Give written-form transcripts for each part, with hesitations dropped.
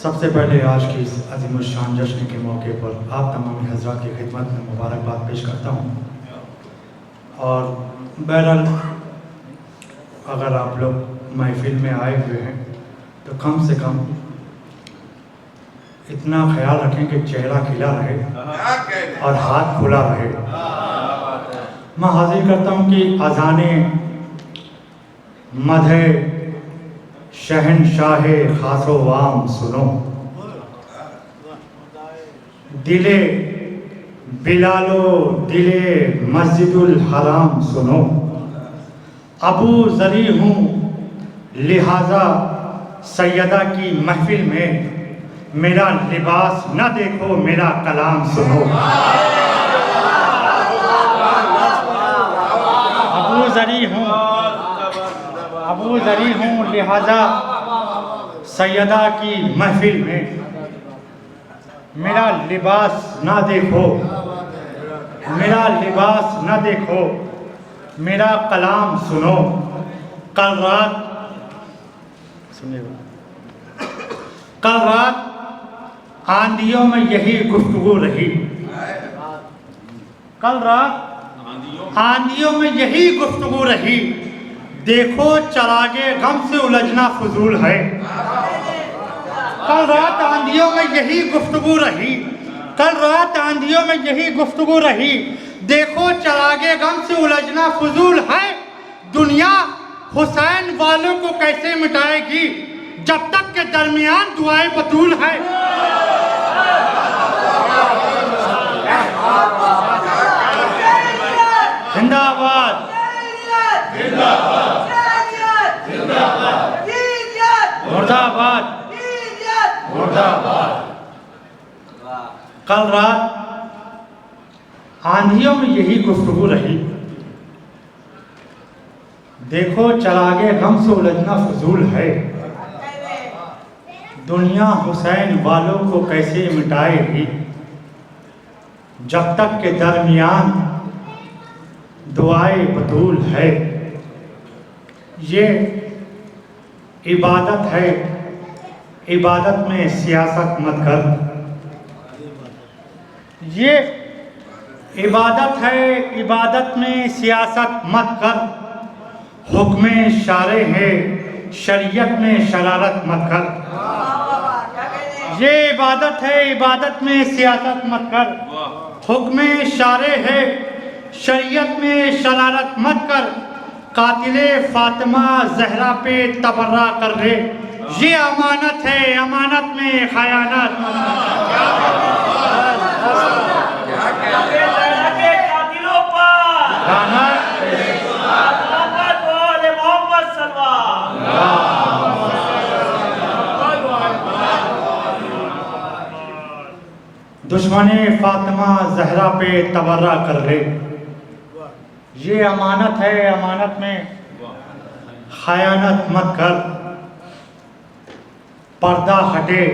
सबसे पहले आज की इस अज़ीमुश्शान जश्न के मौके पर आप तमाम हज़रात की खिदमत में मुबारकबाद पेश करता हूँ। और बहरहाल अगर आप लोग महफिल में आए हुए हैं तो कम से कम इतना ख्याल रखें कि चेहरा खिला रहे और हाथ खुला रहे। मैं हाजिर करता हूँ कि अज़ाने मधे शहनशाहे खासो वाम सुनो, दिले बिलालो दिले मस्जिदुल हराम सुनो। अबू ज़री हूँ लिहाजा सैयदा की महफिल में मेरा लिबास न देखो मेरा कलाम सुनो। अबू ज़री हूँ लिहाजा सैयदा की महफिल में मेरा लिबास ना देखो, मेरा लिबास ना देखो, मेरा कलाम सुनो। कल रात आंधियों में यही गुफ्तगू रही, कल रात आंधियों में यही गुफ्तगू रही। देखो चरागे गम से उलझना फजूल है। कल रात आंधियों में यही गुफ्तगू रही, कल रात आंधियों में यही गुफ्तगू रही। देखो चरागे गम से उलझना फजूल है। दुनिया हुसैन वालों को कैसे मिटाएगी जब तक के दरमियान दुआएं बतूल है। जिंदाबाद मुर्दाबाद मुर्दाबाद। कल रात आंधियों में यही गुफ्तगू रही। देखो चरागे गम से उलझना फजूल है। दुनिया हुसैन वालों को कैसे मिटाएगी जब तक के दरमियान दुआए बतूल है। ये इबादत है, इबादत में सियासत मत कर। ये इबादत है, इबादत में सियासत मत कर। हुक्म शारे है, शरीयत में शरारत मत कर। ये इबादत है, इबादत में सियासत मत कर। हुक्म शारे है, शरीयत में शरारत मत कर। कातिले फातिमा जहरा पे तबर्रा कर ले। ये अमानत है, अमानत में खयानत मत दुश्मने फातिमा जहरा पे तबर्रा कर ले। ये अमानत है, अमानत में खयानत मत कर। पर्दा हटे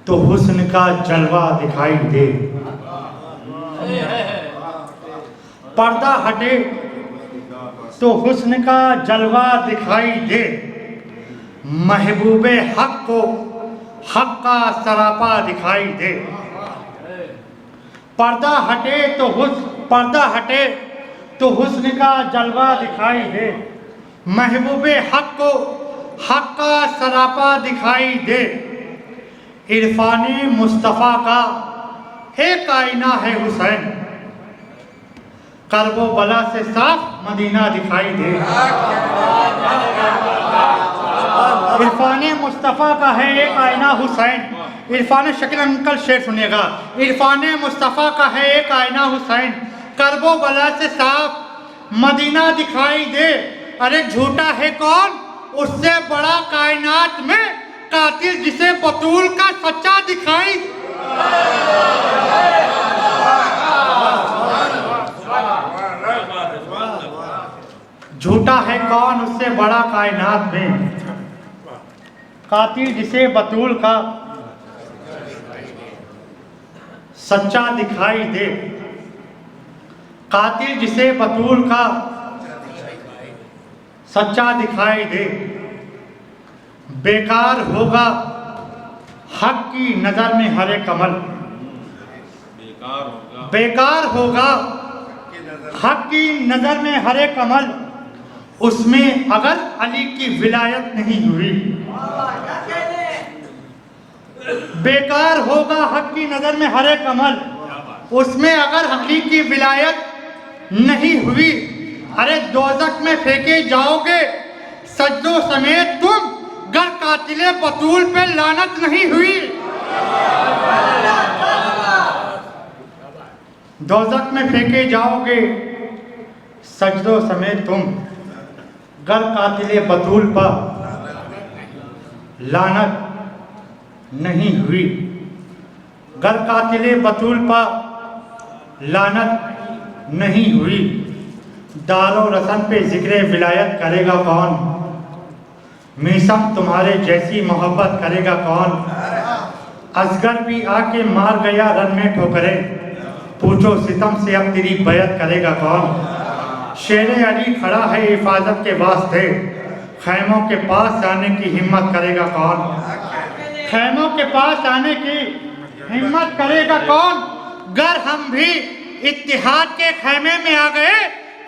तो हुस्न का जलवा दिखाई दे। पर्दा हटे तो हुस्न का जलवा दिखाई दे। महबूबे हक को हक का सरापा दिखाई दे। पर्दा हटे तो हुस्न का जलवा दिखाई दे। महबूबे हक को हक का सरापा दिखाई दे। इरफाने मुस्तफ़ा का एक आईना है हुसैन, कर्बो बला से साफ मदीना दिखाई दे। इरफाने मुस्तफ़ा का है एक आईना हुसैन। इरफान शकील अंकल शेर सुनिएगा। इरफाने मुस्तफ़ा का है एक आईना हुसैन, कर्बो बला से साफ मदीना दिखाई दे। अरे झूठा है कौन उससे बड़ा कायनात में, कातिल जिसे बतूल का सच्चा दिखाई। झूठा है कौन उससे बड़ा कायनात में, कातिल जिसे बतूल का सच्चा दिखाई दे। कातिल जिसे बतूल का सच्चा दिखाई दे। बेकार होगा हक की नजर में हर एक अमल बेकार होगा। हक की नजर में हर एक अमल, उसमें अगर अली की विलायत नहीं हुई। बेकार होगा हक की नजर में हर एक अमल, उसमें अगर अली की विलायत नहीं हुई। अरे दोज़ख में फेंके जाओगे सजदों समेत तुम, गर कातिले बतूल पे लानत नहीं हुई। दोज़ख में फेंके जाओगे सजदों समेत तुम, गर कातिले बतूल पर लानत नहीं हुई। गर कातिले बतूल पर लानत नहीं हुई। दारो रसन पे जिक्र विलायत करेगा कौन? मीसम तुम्हारे जैसी मोहब्बत करेगा कौन? असगर भी आके मार गया रन में ठोकरे, पूछो सितम से अब तेरी बैत करेगा कौन? शेरे अली खड़ा है हिफाजत के वास्ते, खैमों के पास आने की हिम्मत करेगा कौन? खैमों के पास आने की हिम्मत करेगा कौन? गर हम भी इत्तिहाद के खैमे में आ गए,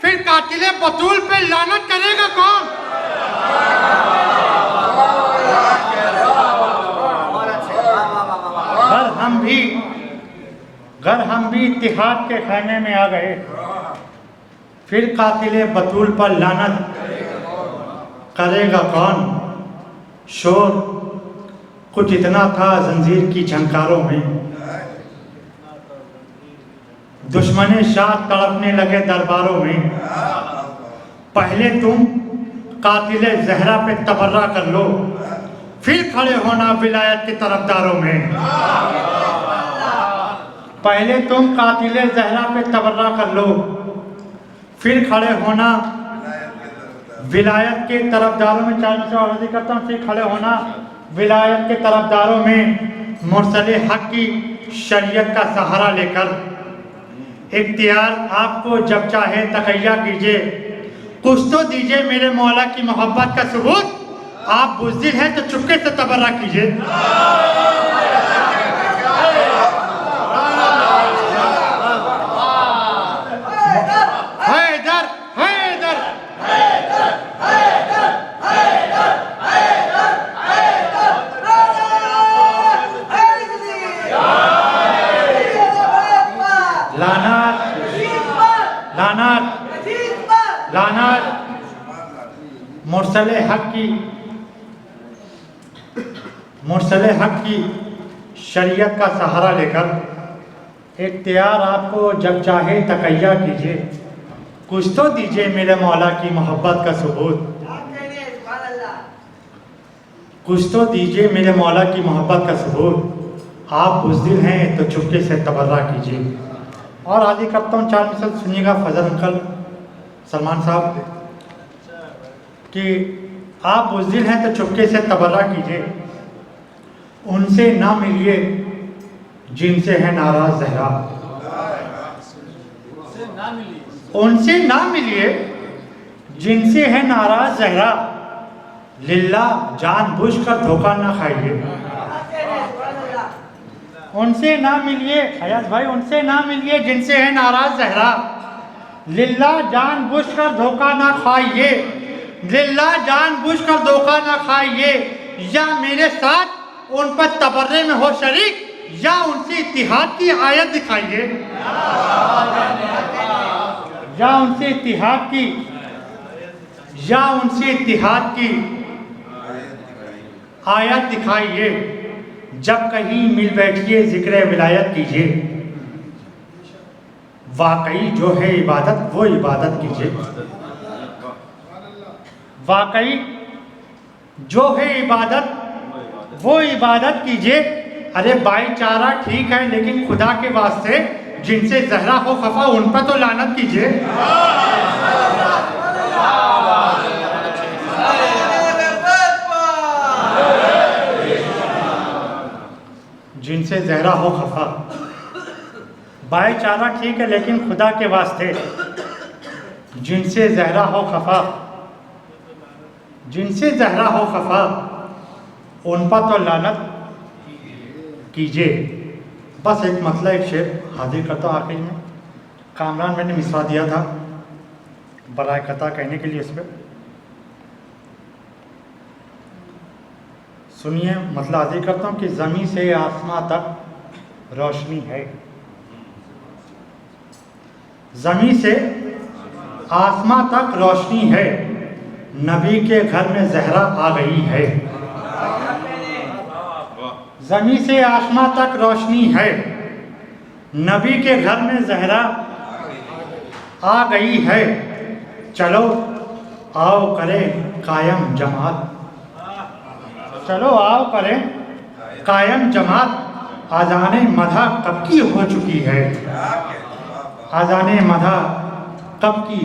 फिर कातिले बतूल पे लानत करेगा कौन? गर हम भी इत्तिहाद के खैमे में आ गए, फिर कातिले बतूल पर लानत करेगा कौन? शोर कुछ इतना था जंजीर की झंकारों में, दुश्मने शाह तड़पने लगे दरबारों में। पहले तुम कातिले ज़हरा पे तबर्रा कर लो, फिर खड़े होना विलायत के तरफदारों में। पहले तुम कातिले ज़हरा पे तबर्रा कर लो, फिर खड़े होना विलायत के तरफदारों में। चार से अर्ज़ करता हूँ, फिर खड़े होना विलायत के तरफदारों में। मुरसले हक की शरीयत का सहारा लेकर, इख्तियार आपको जब चाहे तकैया कीजिए, कुछ तो दीजिए मेरे मौला की मोहब्बत का सबूत। आप बुज़दिल हैं तो चुपके से तबर्रा कीजिए। हैदर हैदर लानत लानत लानत। मुरसले हक की शरीयत का सहारा लेकर, इख्तियार आपको जब चाहे तकैया कीजिए, कुछ तो दीजिए मेरे मौला की मोहब्बत का सबूत। कुछ तो दीजिए मेरे मौला की मोहब्बत का सबूत। आप बुज़दिल हैं तो चुपके से तबर्रा कीजिए। और आगे करता हूँ, चार मिसल सुनिएगा फजल अंकल सलमान साहब, कि आप बुज़दिल हैं तो चुपके से तबर्रा कीजिए। उनसे ना मिलिए जिनसे है नाराज ज़हरा, उनसे ना मिलिए जिनसे है नाराज ज़हरा। लिल्ला जानबूझकर धोखा ना खाइए। उनसे ना मिलिए हयात भाई, उनसे ना मिलिए जिनसे है नाराज ज़हरा। लिल्ला जानबूझकर धोखा ना खाइए, लिल्ला जानबूझकर धोखा ना खाइए। या मेरे साथ उन पर तबर्रे में हो शरीक, या उनसे इत्तिहाद की आयत दिखाइए, या उनसे इत्तिहाद की आयत दिखाइए। जब कहीं मिल बैठिए जिक्र विलायत कीजिए। वाकई जो है इबादत वो इबादत कीजिए। वाकई जो है इबादत वो इबादत कीजिए। अरे भाईचारा ठीक है, लेकिन खुदा के वास्ते जिनसे ज़हरा हो खफा उन पर तो लानत कीजिए। जिनसे ज़हरा हो खफा, भाईचारा ठीक है, लेकिन खुदा के वास्ते जिनसे ज़हरा हो खफा, जिनसे ज़हरा हो खफा उन पर तो लानत कीजिए। बस एक मसला, एक शेर हाजिर करता हूँ आखिर में। कामरान मैंने मिसरा दिया था बराए कथा कहने के लिए इस पर। सुनिए, मसला हाजिर करता हूँ कि ज़मीन से आसमां तक रोशनी है। ज़मीन से आसमां तक रोशनी है, नबी के घर में ज़हरा आ गई है। ज़मीन से आसमां तक रोशनी है, नबी के घर में ज़हरा आ गई है। चलो आओ करें कायम जमात, चलो आओ करें कायम जमात। आज़ाने मधा कब की हो चुकी है, आज़ाने मधा कब की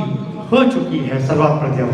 हो चुकी है। सलवात पढ़ दिया।